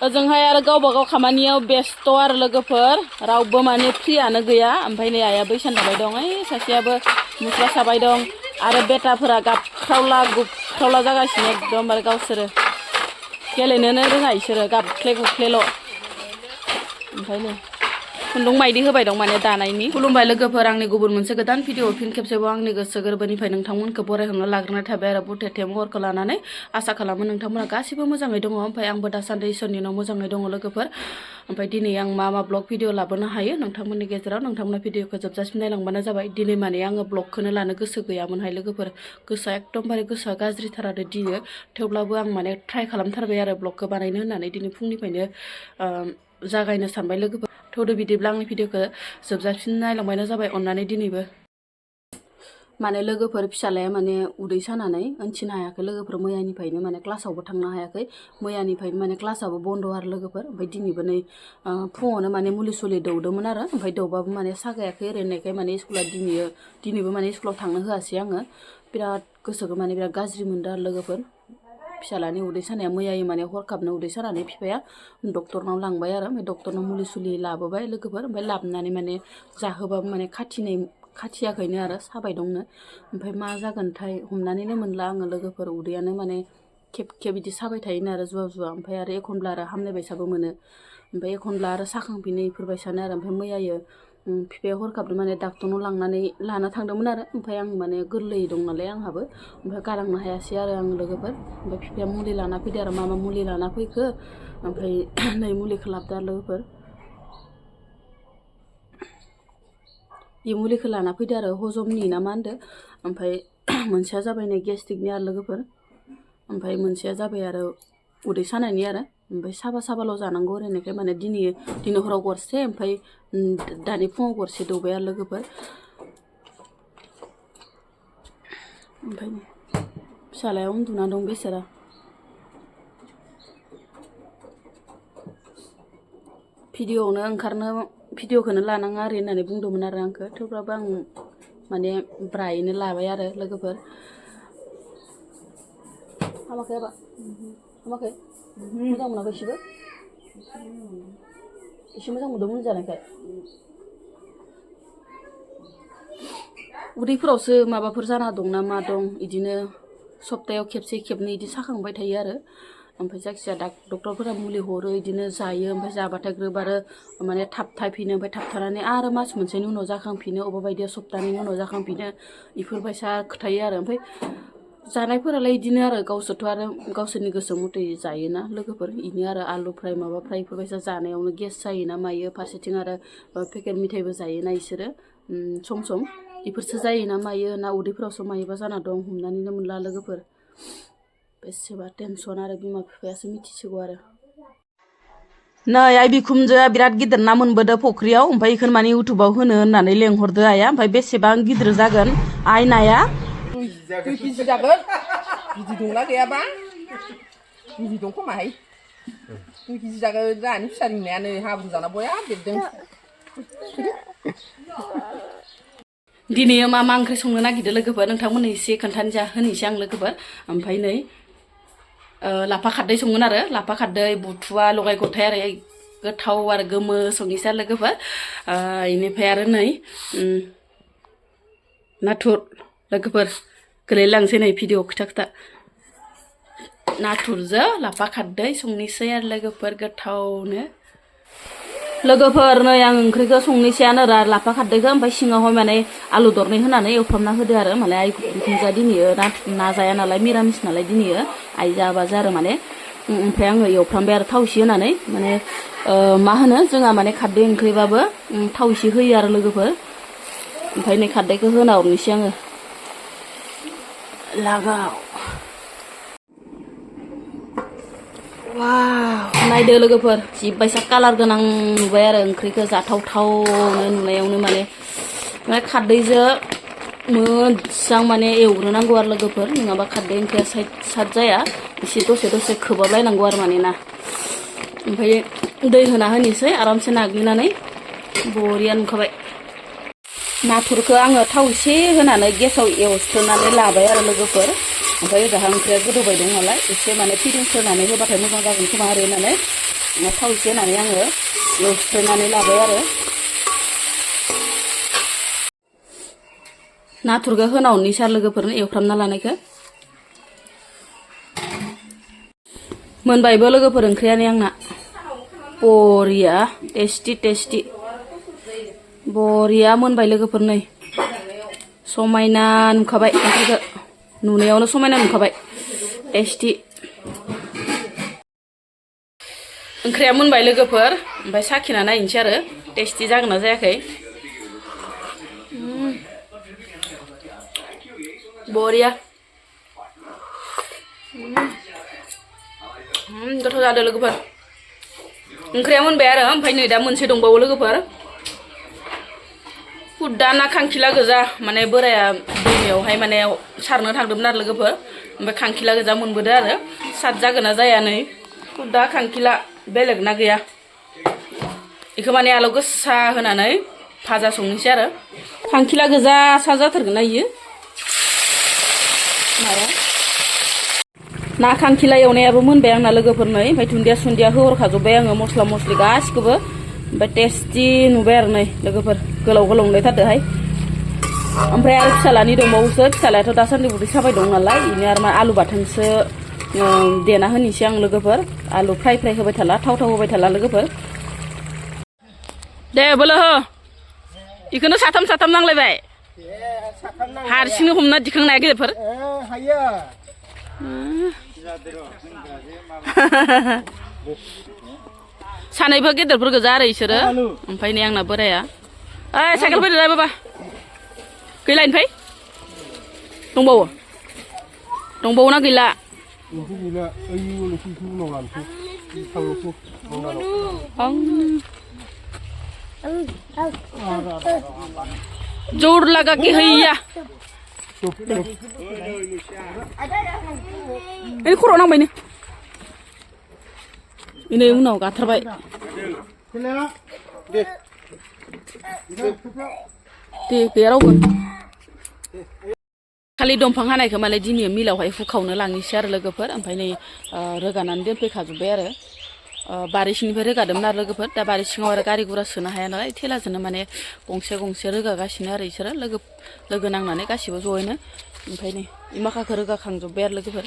ओजोंहाय आरो गावबा गाव खामानियाव बेस्थ' आरो लोगोफोर रावबो माने फ्रियानो गैया ओमफ्राय नै आइया बैसान दाबाय दं ओइ सासेयाबो मुस्रा साबाय दं आरो बेटाफोरा गाबख्रावला गुबख्रावला जागासिनो एकदमबारे गावसोरो गेलेनोनो रोङा इसोरो गाबख्ले गुख्लेल' ओमफ्राय नै खुन्दुं माइदि होबाय दं माने दानायनि खुलुमबाय लोगोफोर आंनि गुबुन मोनसे गोदान भिडिअ फिन खेबसेबाव आंनि गोसो गोरबोनिफ्राय नोंथांमोनखौ बरायहरनो लाग्रोनाय थाबाय आरो बुथे महरखौ लानानै आसा खालामो नोंथांमोना गासिबो मोजाङै दङ ओमफ्राय आंबो दासान्दि इसोरनि उनाव मोजाङै दङ लोगोफोर ओमफ्राय दिनै आं मा ब्लग भिडिअ लाबोनो हायो नोंथांमोननि गेजेराव नोंथांमोना भिडिअखौ जोबजासिम नायलांबानो जाबाय दिनै माने आङो ब्लगखौनो लानो गोसो गैयामोनहाय लोगोफोर गोसोआ एकदमबारे गोसोआ गाज्रिथार आरो दिनो थेवब्लाबो आं माने ट्राइ खालामथारबाय आरो ब्लगखौ बानायनो होननानै दिनै फुंनिफ्रायनो जागायनो सानबाय लोगोफोर थौदो बिदिब्ला आंनि भिडिअखौ जोबजासिम नायलांबानो जाबाय अननानै दिनैबो माने लोगोफोर फिसालाया माने उदै सानानै ओंथिनो हायाखै लोगोफोर मैयानिफ्रायनो माने क्लासावबो थांनो हायाखै मैयानिफ्रायनो माने क्लासाबो बन्द आरो लोगोफोर ओमफ्राय दिनैबो नै फुङावनो माने मुलि सुलि दौदोंमोन आरो ओमफ्राय दौबाबो माने सागायाखै ओरैनायखाय माने स्कुला दिनैबो माने स्कुलाव थांनो होआसै आङो बिराद गोसोखौ माने बिराद गाज्रि मोनदों आरो लोगोफोर फिसालानि उदै सानाया मैयायै माने हरखाबनो उदै सानानै बिफाया डक्टरनाव लांबाय आरो ओमफ्राय डक्टरनाव मुलि सुलि लाबोबाय लोगोफोर ओमफ्राय लाबोनानै माने जाहोबाबो माने खाथियाखैनो आरो साबाय दंनो ओमफ्राय मा जागोनथाय हमनानैनो मोनला आङो लोगोफोर उदैयानो माने खेब बिदि साबाय थायोनो आरो जुवा ओमफ्राय आरो एखनब्ला आरो हामनाय बायसाबो मोनो ओमफ्राय एखनब्ला आरो साखांफिनो इफोरबायसानो आरो ओमफ्राय मैयायो बिफाया हरखाबनो माने डक्टरनाव लांनानै लाना थांदोंमोन आरो ओमफ्राय आं माने गोरलै दं नालाय आंहाबो ओमफ्राय गालांनो हायासै आरो आं लोगोफोर ओमफ्राय बिफाया मुलि लाना फैदो आरो मा मुलि लाना फैखो ओमफ्राय नै मुलिखौ लाबोदो आरो लोगोफोर बे मुलिखौ लाना फैदो आरो हजमनि ना मा होनदो ओमफ्राय मोनसेया जाबाय नै गेस्ट्रिकनि आरो लोगोफोर ओमफ्राय मोनसेया जाबाय आरो उदै सानायनि आरो ओमफ्राय साबाल' जानांगौ ओरैनायखाय माने दिनै हराव गरसे ओमफ्राय दानि फुङाव गरसे दौबाय आरो लोगोफोर ओमफ्राय फिसालाया उन्दुना दं बेसेरा भिडिअखौनो लानाङा ओरै होननानै बुंदोंमोन आरो आंखौ थेवब्लाबो आं माने ब्रायैनो लाबाय आरो लोगोफोर हामाखै आबा हामाखै मोजां मोनाखै एसे मोजां मोनदोंमोन जानायखाय उदैफोरावसो माबाफोर जाना दं ना मा दं बिदिनो सप्तायाव खेबसे खेबनै बिदि साखांबाय थायो आरो ओमफ्राय जायखिजाया डक्टरफोरा मुलि हरो बिदिनो जायो ओमफ्राय जाबाथाय ग्रोब आरो माने थाबथाफिनो ओमफ्राय थाबथानानै आरो मास मोनसेनि उनाव जाखांफिनो अबेबा बायदिया सप्तानि उनाव जाखांफिनो इफोरबायसा खोथायो आरो ओमफ्राय जानायफोरालाय बिदिनो आरो गावसोरथ' आरो गावसोरनि गोसो मथे जायोना लोगोफोर बिनो आरो आलु फ्राय माबा फ्राय इफोरबायसा जानायावनो गेस जायोना मायो फारसेथिं आरो पेकेट मिथाइबो जायोना इसोरो सम इफोरसो जायोना मायो ना उदैफोरावसो मायोबा जाना दं हमनानैनो मोनला लोगोफोर बेसेबा टेनसन आरो बिमा बिफायासो मिथिसिगौ आरो नै आइ बिखुमजोआ बिराद गिदिर ना मोनबोदो फख्रियाव ओमफ्राय इखौनो माने इउटुबाव होनो होननानै लेंहरदो आइया ओमफ्राय बेसेबां गिदिर जागोन आइ नाया 2 केजि जागोन गिदिर दंना गैयाबा गिदिर दं खोमाहाय 2 केजि जागोन जोंहानि फिसानि नायानो हाब्रु जाना बया देरदों दिनै मा ओंख्रि संनो नागिरदों लोगोफोर नोंथांमोननो एसे खोन्थानो होनोसै आं लोगोफोर ओमफ्राय नै लाफा खारदै संगोन आरो लाफा खारदै बुथुवा लगाय गथाय आरो गोथाव आरो गोमो संनोसै लोगोफोर बेनिफ्राय आरो नै नाथुर लोगोफोर गोलैलांसै नै भिडिअ खोथा नाथुरजों लाफा खारदै संनोसै आरो लोगोफोर गोथावनो लोगोफोर नै आं ओंख्रिखौ संनोसैयानो आरो लाफा खारदैखौ ओमफ्राय सिङावहाय माने आलु दरनै होनानै एवफ्रामना होदो आरो माने आइ बिखुनजोआ दिनै ना जाया नालाय मिरामिस नालाय दिनै आइ जाबाजो आरो माने ओमफ्राय आङो एवफ्रामबाय आरो थाव एसे होनानै माने मा होनो जोंहा माने खारदै ओंख्रिबाबो थाव एसे होयो आरो लोगोफोर ओमफ्राय नै खारदैखौ होना हरनोसै आङो लागाव वाव नायदो लोगोफोर जिबायसा कालार गोनां नुबाय आरो ओंख्रिखौ जाथावथावनो नुनायावनो माने खारदैजों मोजां माने एवग्रोनांगौ आरो लोगोफोर नङाबा खारदै ओंख्रिया साइद जाया एसे दसे खोबाबलायनांगौ आरो माने ना ओमफ्राय दै होना होनोसै आरामसे नाग्लिनानै बरिया नुखाबाय नाथुरखौ आङो थाव एसे होनानै गेसाव एवस्रोनानै लाबाय आरो लोगोफोर ओमफ्राय ओजाहा ओंख्रिया गोदौबाय दं नालाय एसे माने फिदिंस्रोनानै होबाथाय मोजां जागोन खोमा आरो होननानै थाव एसे होनानै आङो एवस्रोनानै लाबाय आरो नाथुरखौ होनावनि सार लोगोफोरनो एवफ्रामना लानायखौ मोनबायबो लोगोफोर ओंख्रियानो आंना बरिया टेस्टि बरिया मोनबाय लोगोफोर नै समायना नुखाबाय ओंख्रिखौ नुनायावनो समायना नुखाबाय टेस्टि ओंख्रिया मोनबाय लोगोफोर ओमफ्राय साखिना नायनोसै आरो टेस्टि जागोन ना जायाखै बरिया गोथाव जादों लोगोफोर ओंख्रिया मोनबाय आरो ओमफ्राय नै दा मोनसे दंबावो लोगोफोर खुदा ना खांखिला गोजा माने बोराया दैमायावहाय माने सारनो थांदोंमोन आरो लोगोफोर ओमफ्राय खांखिला गोजा मोनबोदो आरो साद जागोन ना जाया नै खुदा खांखिला बेलेग ना गैया बेखौ माने आलौ गोसा होनानै भाजा संनोसै आरो खांखिला गोजा सा जाथारगोन ना इयो माया ना खांखिला एवनायाबो मोनबाय आंना लोगोफोर नै ओमफ्राय दुन्दिया सुन्दिया होहरखाजोब्बाय आङो मस्ला मस्लि गासिखौबो ओमफ्राय टेस्टि नुबाय आरो नै लोगोफोर गोलाव गोलाव नुलायथारदोहाय ओमफ्राय आरो फिसालानि दंबावोसो फिसालायाथ' दासान्दि उदै साबाय दं नालाय बेनो आरो मा आलु बाथोनसो देना होनोसै आं लोगोफोर आलु फ्राय होबाय थाला थाव होबाय थाला लोगोफोर दे बोलो हो बेखौनो साथाम नांलायबाय हारसिंनो हमना दिखांनाया गेदेरफोर सानैबो गेदेरफोर गोजा आरो इसोरो ओमफ्राय नै आंना बोराया ओइ साइकेल फैदो दा बाबा गैला ओमफ्राय दंबावो ना गैला जोर लगा के हैया ini खर' नांबाय नो ini उनाव गाथारबाय दे गैया रावबो खालि दंफां हानायखौ मालाय दिनै मिलावहाय हुखावनो लांनोसै आरो लोगोफोर ओमफ्राय नै रोगानानै दोनफैखाजोब्बाय आरो बारि सिंनिफ्राय रोगादोंमोन आरो लोगोफोर दा बारि सिङाव आरो गारि गुरा सोनो हाया नालाय थेलाजोंनो माने गंसे रोगागासिनो आरो इसोरो लोगो नांनानै गासिबो ज'यैनो ओमफ्राय नै माखाखौ रोगाखांजोब्बाय आरो लोगोफोर